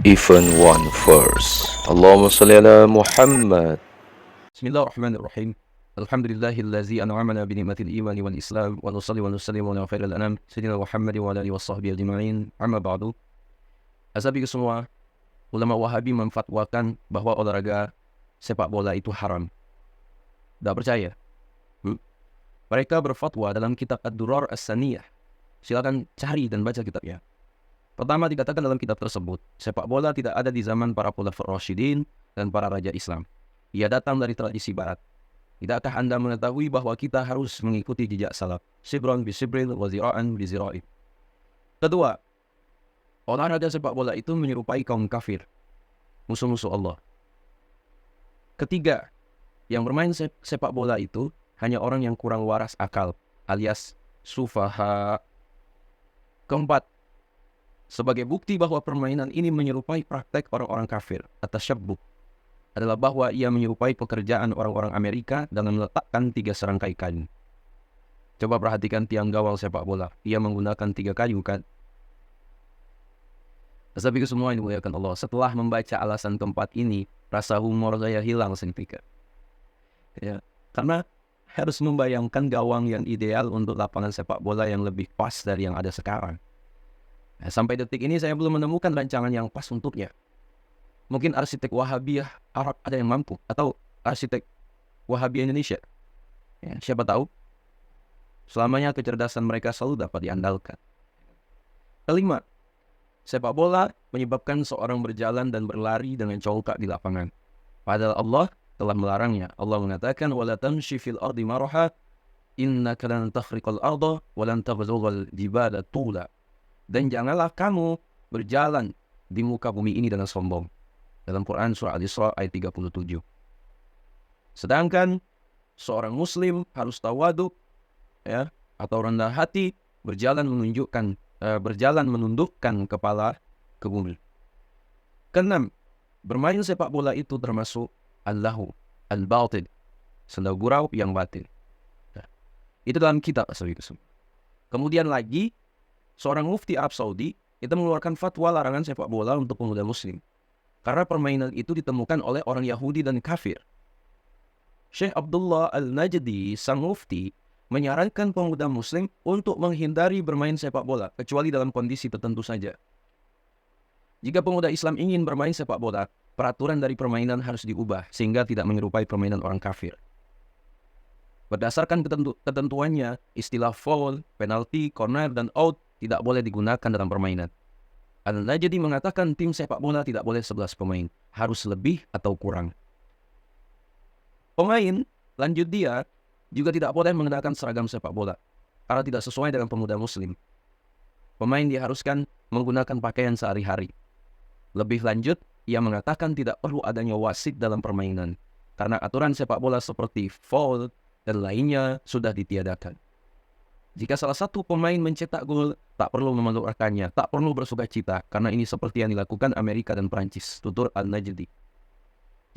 Even one verse. Allahumma salli ala Muhammad. Bismillahirrahmanirrahim. Alhamdulillahillazi an'amana bi ni'matil imani wal islam wa nusalli wa nusallimu ala khairil anam sayyidina Muhammad wa alihi washabbihi ajma'in. Amma ba'du. Asabi semua, ulama Wahabi memfatwakan bahwa olahraga sepak bola itu haram. Tak percaya? Mereka berfatwa dalam kitab Ad-Durar As-Saniyah. Silakan cari dan baca kitabnya. Pertama dikatakan dalam kitab tersebut, sepak bola tidak ada di zaman para khulafaur rasyidin dan para raja Islam. Ia datang dari tradisi barat. Tidakkah Anda mengetahui bahwa kita harus mengikuti jejak salaf? Sibron bi sibrin wa zira'an bi zira'in. Kedua, olahraga sepak bola itu menyerupai kaum kafir, musuh-musuh Allah. Ketiga, yang bermain sepak bola itu hanya orang yang kurang waras akal, alias sufaha. Keempat, sebagai bukti bahwa permainan ini menyerupai praktek orang-orang kafir atau syabbuk adalah bahwa ia menyerupai pekerjaan orang-orang Amerika dalam meletakkan 3 serangkai kayu. Coba perhatikan tiang gawang sepak bola. Ia menggunakan 3 kayu kan? Tapi semua yang dimuliakan Allah. Setelah membaca alasan keempat ini, rasa humor saya hilang seketika. Ya, karena harus membayangkan gawang yang ideal untuk lapangan sepak bola yang lebih pas dari yang ada sekarang. Nah, sampai detik ini saya belum menemukan rancangan yang pas untuknya. Mungkin arsitek Wahabiyah Arab ada yang mampu, atau arsitek Wahabiyah Indonesia. Ya, siapa tahu. Selamanya kecerdasan mereka selalu dapat diandalkan. Kelima, sepak bola menyebabkan seorang berjalan dan berlari dengan congkak di lapangan. Padahal Allah telah melarangnya. Allah mengatakan, وَلَا تَمْشِ فِي الْأَرْضِ مَرَحًا إِنَّكَ لَنْ تَخْرِقَ الْأَرْضَ وَلَنْ تَبْلُغَ الْجِبَالَ طُولًا. Dan janganlah kamu berjalan di muka bumi ini dengan sombong. Dalam Quran surah Al-Isra ayat 37. Sedangkan seorang muslim harus tawaduk, ya, atau rendah hati, berjalan menundukkan kepala ke bumi. Keenam, bermain sepak bola itu termasuk al-lahu, al-batil, senda gurau yang batil. Nah, itu dalam kitab asal itu. Kemudian lagi, seorang mufti Arab Saudi itu mengeluarkan fatwa larangan sepak bola untuk pemuda muslim. Karena permainan itu ditemukan oleh orang Yahudi dan kafir. Syekh Abdullah Al-Najdi, sang mufti, menyarankan pemuda muslim untuk menghindari bermain sepak bola, kecuali dalam kondisi tertentu saja. Jika pemuda Islam ingin bermain sepak bola, peraturan dari permainan harus diubah, sehingga tidak menyerupai permainan orang kafir. Berdasarkan ketentuannya, istilah foul, penalti, corner, dan out tidak boleh digunakan dalam permainan. Al-Najdi mengatakan tim sepak bola tidak boleh 11 pemain, harus lebih atau kurang. Pemain, lanjut dia, juga tidak boleh mengenakan seragam sepak bola, karena tidak sesuai dengan pemuda muslim. Pemain diharuskan menggunakan pakaian sehari-hari. Lebih lanjut, ia mengatakan tidak perlu adanya wasit dalam permainan, karena aturan sepak bola seperti foul dan lainnya sudah ditiadakan. Jika salah satu pemain mencetak gol, tak perlu memelukkannya, tak perlu bersukacita, karena ini seperti yang dilakukan Amerika dan Prancis, tutur Al-Najdi.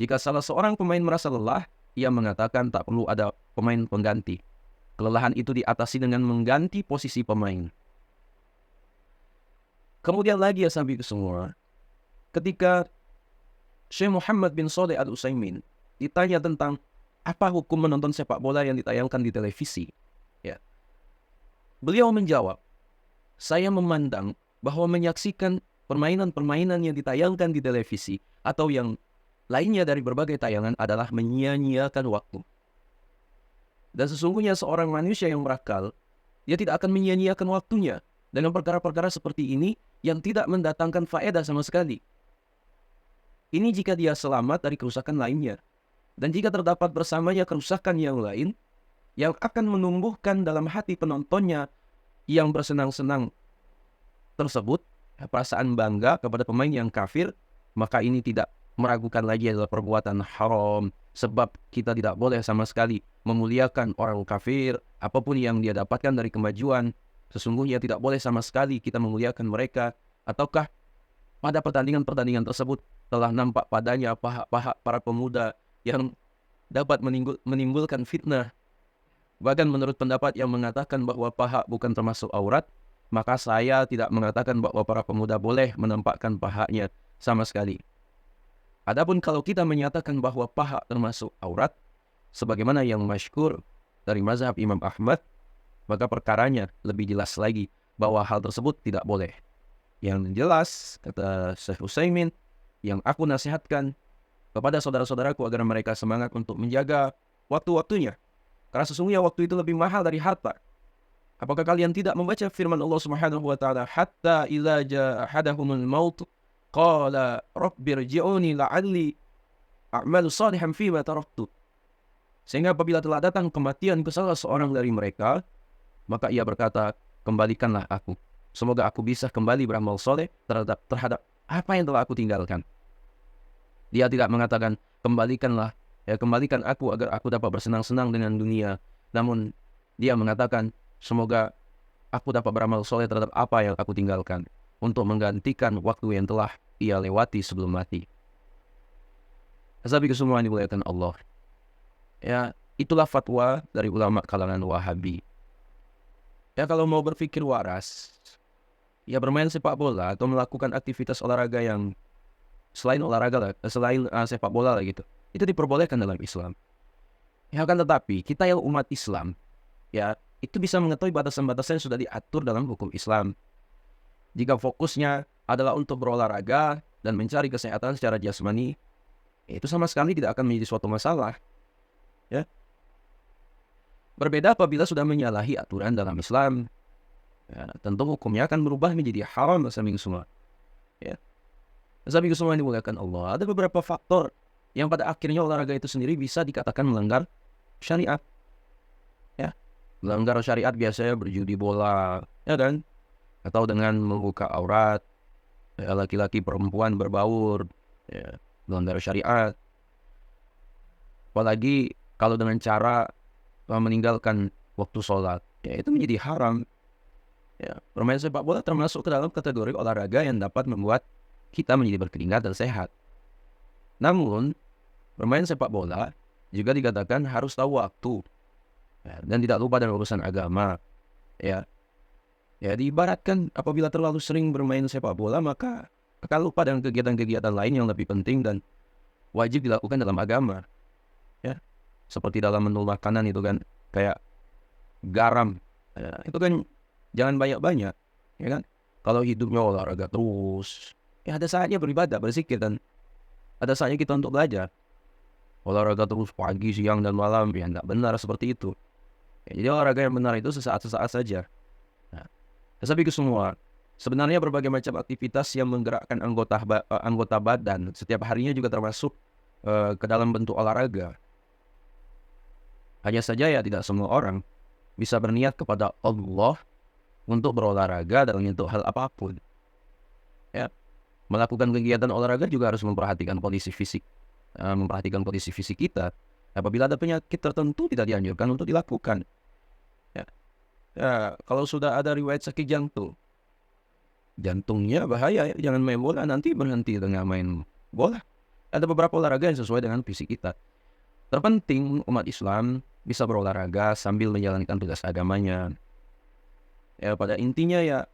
Jika salah seorang pemain merasa lelah, ia mengatakan tak perlu ada pemain pengganti. Kelelahan itu diatasi dengan mengganti posisi pemain. Kemudian lagi ya sampai ke semua, ketika Syekh Muhammad bin Shalih Al-Utsaimin ditanya tentang apa hukum menonton sepak bola yang ditayangkan di televisi, ya, beliau menjawab, saya memandang bahwa menyaksikan permainan-permainan yang ditayangkan di televisi atau yang lainnya dari berbagai tayangan adalah menyia-nyiakan waktu. Dan sesungguhnya seorang manusia yang berakal, dia tidak akan menyia-nyiakan waktunya dengan perkara-perkara seperti ini yang tidak mendatangkan faedah sama sekali. Ini jika dia selamat dari kerusakan lainnya. Dan jika terdapat bersamanya kerusakan yang lain, yang akan menumbuhkan dalam hati penontonnya yang bersenang-senang tersebut perasaan bangga kepada pemain yang kafir, maka ini tidak meragukan lagi adalah perbuatan haram, sebab kita tidak boleh sama sekali memuliakan orang kafir, apapun yang dia dapatkan dari kemajuan. Sesungguhnya tidak boleh sama sekali kita memuliakan mereka, ataukah pada pertandingan-pertandingan tersebut telah nampak padanya paha-paha para pemuda yang dapat menimbulkan fitnah. Bahkan menurut pendapat yang mengatakan bahwa paha bukan termasuk aurat, maka saya tidak mengatakan bahwa para pemuda boleh menampakkan pahanya. sama sekali. Adapun kalau kita menyatakan bahwa paha termasuk aurat, sebagaimana yang masyhur dari mazhab Imam Ahmad, maka perkaranya lebih jelas lagi bahwa hal tersebut tidak boleh. Yang jelas, kata Syekh Utsaimin, yang aku nasihatkan kepada saudara-saudaraku agar mereka semangat untuk menjaga waktu-waktunya. Karena sesungguhnya waktu itu lebih mahal dari harta. Apakah kalian tidak membaca firman Allah Subhanahu wa taala, hatta idza jaa ahadahumul maut qala rabbirji'uni la'alli a'malu salihan fima taraktu. Sehingga apabila telah datang kematian ke salah seorang dari mereka, maka ia berkata, kembalikanlah aku. Semoga aku bisa kembali beramal soleh terhadap apa yang telah aku tinggalkan. Dia tidak mengatakan, kembalikan aku agar aku dapat bersenang-senang dengan dunia. Namun, dia mengatakan, semoga aku dapat beramal soleh terhadap apa yang aku tinggalkan, untuk menggantikan waktu yang telah ia lewati sebelum mati. Tapi semua dimuliakan Allah. Ya, itulah fatwa dari ulama kalangan Wahabi. Ya, kalau mau berpikir waras, ya bermain sepak bola atau melakukan aktivitas olahraga yang selain sepak bola lah gitu, itu diperbolehkan dalam Islam. Ya kan, tetapi kita yang umat Islam, ya itu bisa mengetahui batasan-batasan yang sudah diatur dalam hukum Islam. Jika fokusnya adalah untuk berolahraga dan mencari kesehatan secara jasmani, itu sama sekali tidak akan menjadi suatu masalah. Ya. Berbeda apabila sudah menyalahi aturan dalam Islam, ya, tentu hukumnya akan berubah menjadi haram bersama semua. Ya. Bersama semua yang dimuliakan Allah, ada beberapa faktor yang pada akhirnya olahraga itu sendiri bisa dikatakan melanggar syariat. Ya. Melanggar syariat biasanya berjudi bola, ya kan? Atau dengan membuka aurat, ya, laki-laki perempuan berbaur, ya, melanggar syariat. Apalagi kalau dengan cara meninggalkan waktu sholat, ya itu menjadi haram. Ya, bermain sepak bola termasuk ke dalam kategori olahraga yang dapat membuat kita menjadi berkeringat dan sehat. Namun, bermain sepak bola juga dikatakan harus tahu waktu, ya, dan tidak lupa dengan urusan agama. Ya, diibaratkan apabila terlalu sering bermain sepak bola, maka akan lupa dengan kegiatan-kegiatan lain yang lebih penting dan wajib dilakukan dalam agama. Ya, seperti dalam menu makanan itu kan, kayak garam, ya, itu kan jangan banyak-banyak, ya kan? Kalau hidupnya olahraga terus, ya ada saatnya beribadah, berzikir, dan ada saatnya kita untuk belajar. Olahraga terus pagi, siang, dan malam, ya nggak benar seperti itu. Ya, jadi olahraga yang benar itu sesaat-sesaat saja. Nah, tapi ke semua, sebenarnya berbagai macam aktivitas yang menggerakkan anggota badan setiap harinya juga termasuk ke dalam bentuk olahraga. Hanya saja ya tidak semua orang bisa berniat kepada Allah untuk berolahraga dalam bentuk hal apapun. Ya, melakukan kegiatan olahraga juga harus memperhatikan kondisi fisik, kita. Apabila ada penyakit tertentu tidak dianjurkan untuk dilakukan. Ya, kalau sudah ada riwayat sakit jantungnya bahaya, ya. Jangan main bola, nanti berhenti dengan main bola. Ada beberapa olahraga yang sesuai dengan fisik kita. Terpenting umat Islam bisa berolahraga sambil menjalankan tugas agamanya. Ya, pada intinya ya,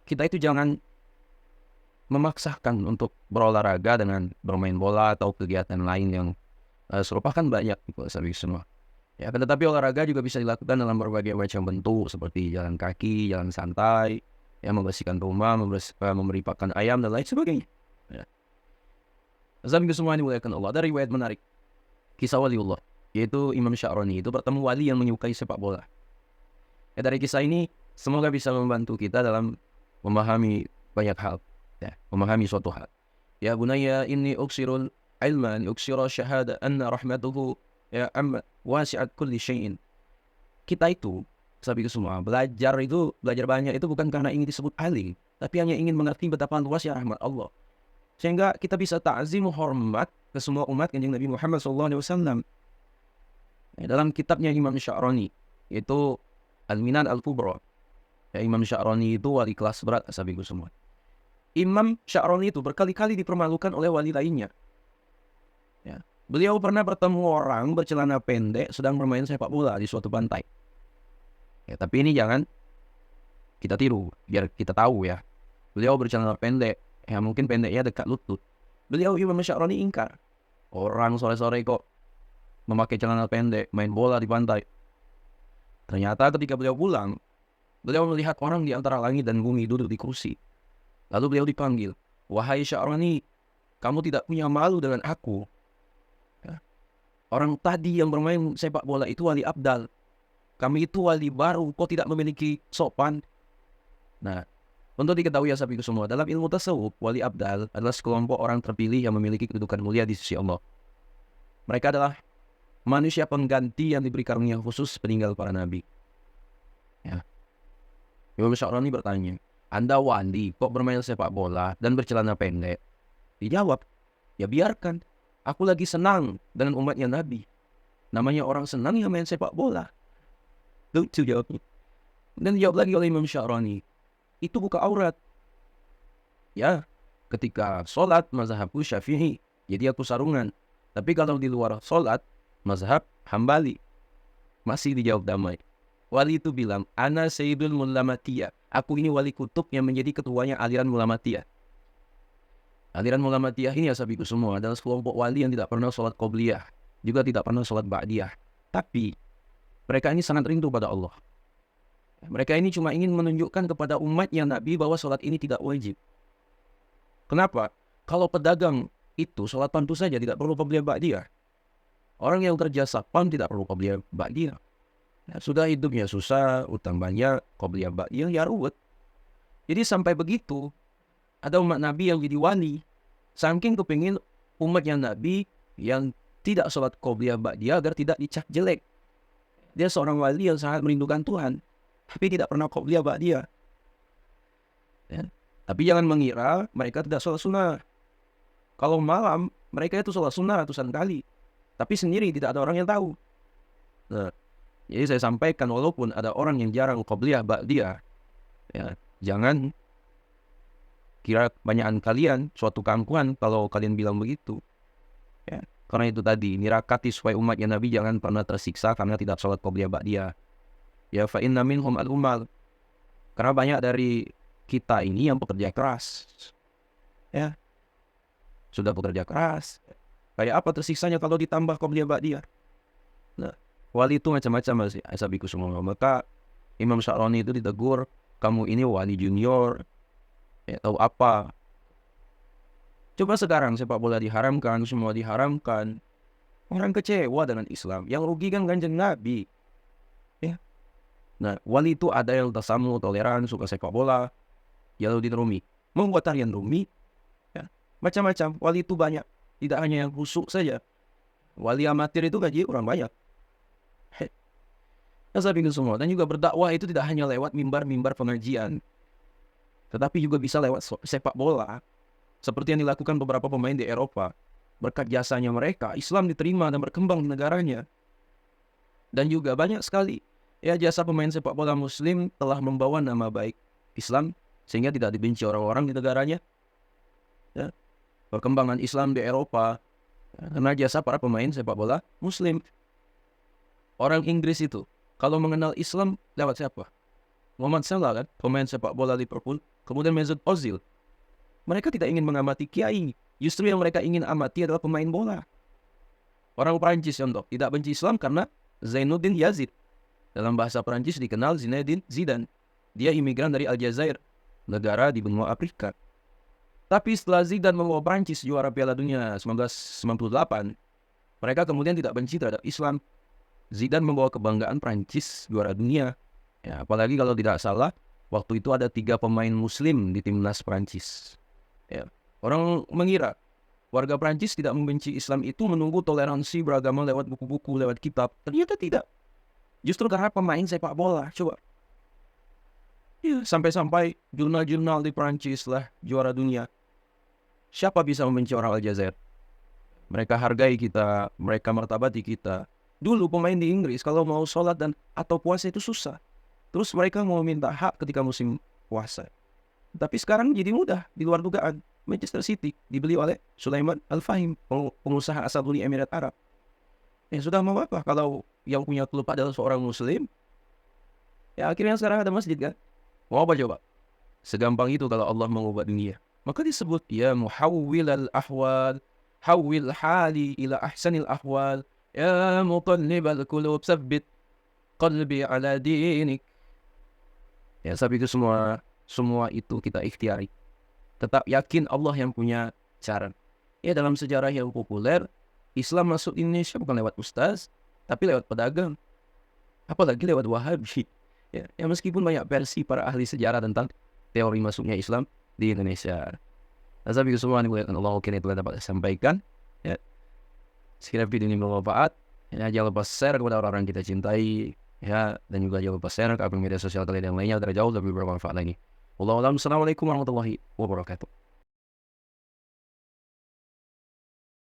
kita itu jangan memaksakan untuk berolahraga dengan bermain bola atau kegiatan lain yang serupa, kan banyak semua. Ya, tetapi olahraga juga bisa dilakukan dalam berbagai macam bentuk, seperti jalan kaki, jalan santai, ya, membersihkan rumah, memberi pakan ayam, dan lain sebagainya. Ya. Tapi semua dimuliakan Allah. Ada riwayat menarik, kisah waliullah, yaitu Imam Sya'rani itu bertemu wali yang menyukai sepak bola. Ya, dari kisah ini semoga bisa membantu kita dalam memahami banyak hal, ya, memahami suatu hal. Ya bunayya inni uksirul ilman uksira syahada anna rahmatuhu ya amma wasi'at kulli syai'in. Kita itu, sabi semua, belajar banyak itu bukan karena ingin disebut alim, tapi hanya ingin mengerti betapa luasnya rahmat Allah. Sehingga kita bisa ta'zim, hormat ke semua umat Kanjeng Nabi Muhammad SAW. Ya, dalam kitabnya Imam Sya'rani, yaitu Al-Minan Al-Kubra. Ya, Imam Sya'rani itu wali kelas berat, sahabatku semua. Imam Sya'rani itu berkali-kali dipermalukan oleh wali lainnya. Ya, beliau pernah bertemu orang bercelana pendek sedang bermain sepak bola di suatu pantai. Ya, tapi ini jangan kita tiru, biar kita tahu ya. Beliau bercelana pendek, ya mungkin pendeknya dekat lutut. Beliau Imam Sya'rani ingkar. Orang sore-sore kok memakai celana pendek, main bola di pantai. Ternyata ketika beliau pulang, beliau melihat orang di antara langit dan bumi duduk di kursi. Lalu beliau dipanggil, "Wahai Sya'rani, kamu tidak punya malu dengan aku. Ya. Orang tadi yang bermain sepak bola itu wali abdal. Kami itu wali baru, kau tidak memiliki sopan." Nah, untuk diketahui ya sahabatku semua, dalam ilmu tasawuf, wali abdal adalah sekelompok orang terpilih yang memiliki kedudukan mulia di sisi Allah. Mereka adalah manusia pengganti yang diberi karunia khusus peninggal para nabi. Ya. Imam Sya'rani bertanya, "Anda wali, kok bermain sepak bola dan bercelana pendek?" Dijawab, "Ya biarkan, aku lagi senang dengan umatnya Nabi. Namanya orang senang yang main sepak bola." Lucu jawabnya. Dan dijawab lagi oleh Imam Sya'rani, "Itu buka aurat. Ya, ketika sholat mazhabku Syafi'i, jadi aku sarungan. Tapi kalau di luar sholat, mazhab Hambali." Masih dijawab damai. Wali itu bilang, "Ana Sayyidul Mulamatiyah. Aku ini wali kutub yang menjadi ketuanya aliran Mulamatiyah." Aliran Mulamatiyah ini ya sahabatku semua adalah sekelompok wali yang tidak pernah sholat qobliyah, juga tidak pernah sholat ba'diyah. Tapi mereka ini sangat rindu pada Allah. Mereka ini cuma ingin menunjukkan kepada umatnya Nabi bahwa sholat ini tidak wajib. Kenapa? Kalau pedagang itu sholat pantu saja, tidak perlu qobliyah ba'diyah. Orang yang kerja satpam tidak perlu qobliyah ba'diyah. Ya, sudah hidupnya susah, utang banyak, qobliyah ba'diyah ya ruwet. Jadi sampai begitu, ada umat Nabi yang jadi wali. Saking kepingin umatnya Nabi yang tidak sholat qobliyah ba'diyah agar tidak dicap jelek. Dia seorang wali yang sangat merindukan Tuhan, tapi tidak pernah qobliyah ba'diyah. Ya. Tapi jangan mengira mereka tidak sholat sunnah. Kalau malam, mereka itu sholat sunnah ratusan kali. Tapi sendiri tidak ada orang yang tahu. Nah, jadi saya sampaikan walaupun ada orang yang jarang qobliyah ba'diyah, ya, jangan kira kebanyakan kalian suatu kampungan kalau kalian bilang begitu. Ya, karena itu tadi, nirakati supaya umatnya Nabi jangan pernah tersiksa karena tidak sholat qobliyah ba'diyah. Ya, fa inna minhum al-umal. Karena banyak dari kita ini yang bekerja keras. Ya, sudah bekerja keras. Kayak apa tersiksanya kalau ditambah qobliyah ba'diyah? Nah, wali itu macam-macam sih, sahabatku semua. Maka Imam Sya'rani itu ditegur, "Kamu ini wali junior, ya, tahu apa?" Coba sekarang sepak bola diharamkan, semua diharamkan. Orang kecewa dengan Islam. Yang rugi kan Kanjeng Nabi. Ya. Nah, wali itu ada yang tasamu, toleran, suka sepak bola. Jalaluddin Rumi membuat tarian Rumi. Ya. Macam-macam. Wali itu banyak. Tidak hanya yang khusyuk saja. Wali amatir itu gaji orang banyak. Sahabatku semua. Dan juga berdakwah itu tidak hanya lewat mimbar-mimbar pengajian, tetapi juga bisa lewat sepak bola. Seperti yang dilakukan beberapa pemain di Eropa. Berkat jasanya mereka, Islam diterima dan berkembang di negaranya. Dan juga banyak sekali ya jasa pemain sepak bola muslim telah membawa nama baik Islam sehingga tidak dibenci orang-orang di negaranya. Ya. Perkembangan Islam di Eropa karena jasa para pemain sepak bola muslim. Orang Inggris itu kalau mengenal Islam lewat siapa? Muhammad Salah kan, pemain sepak bola Liverpool. Kemudian Mesut Ozil. Mereka tidak ingin mengamati kiai. Justru yang mereka ingin amati adalah pemain bola. Orang Perancis contoh, tidak benci Islam karena Zainuddin Yazid. Dalam bahasa Perancis dikenal Zinedine Zidane. Dia imigran dari Aljazair, negara di benua Afrika. Tapi setelah Zidane membawa Perancis juara Piala Dunia 1998, mereka kemudian tidak benci terhadap Islam. Zidane membawa kebanggaan Prancis juara dunia. Ya, apalagi kalau tidak salah, waktu itu ada 3 pemain muslim di timnas Prancis. Ya, orang mengira warga Prancis tidak membenci Islam itu menunggu toleransi beragama lewat buku-buku, lewat kitab. Ternyata tidak. Justru karena pemain sepak bola. Coba. Ya, sampai-sampai jurnal-jurnal di Prancis lah juara dunia. Siapa bisa membenci orang Aljazair? Mereka hargai kita, mereka martabati kita. Dulu pemain di Inggris kalau mau sholat dan atau puasa itu susah. Terus mereka mau minta hak ketika musim puasa. Tapi sekarang jadi mudah, di luar dugaan. Manchester City dibeli oleh Sulaiman Al-Fahim, pengusaha asal Uni Emirat Arab. Ya sudah mau apa kalau yang punya klub adalah seorang muslim? Ya akhirnya sekarang ada masjid kan? Mau apa coba? Segampang itu kalau Allah mengubah dunia. Maka disebut ya muhawwil al-ahwal, hawwil hali ila ahsanil ahwal, ya muqallibal qulub tsabbit qalbi ala dinik. Ya, tapi itu semua itu kita ikhtiari. Tetap yakin Allah yang punya cara. Ya, dalam sejarah yang populer, Islam masuk Indonesia bukan lewat ustaz, tapi lewat pedagang. Apalagi lewat Wahabi. Ya, meskipun banyak versi para ahli sejarah tentang teori masuknya Islam di Indonesia. Nah, tapi itu semua dimuliakan Allah, mungkin itu yang dapat saya sampaikan. Ya, sekiranya video ini bermanfaat, ya, jangan lupa share kepada orang-orang yang kita cintai. Ya, dan juga jangan lupa share ke akun media sosial kalian yang lainnya agar jauh lebih bermanfaat lagi. Wallahualam. Assalamualaikum warahmatullahi wabarakatuh.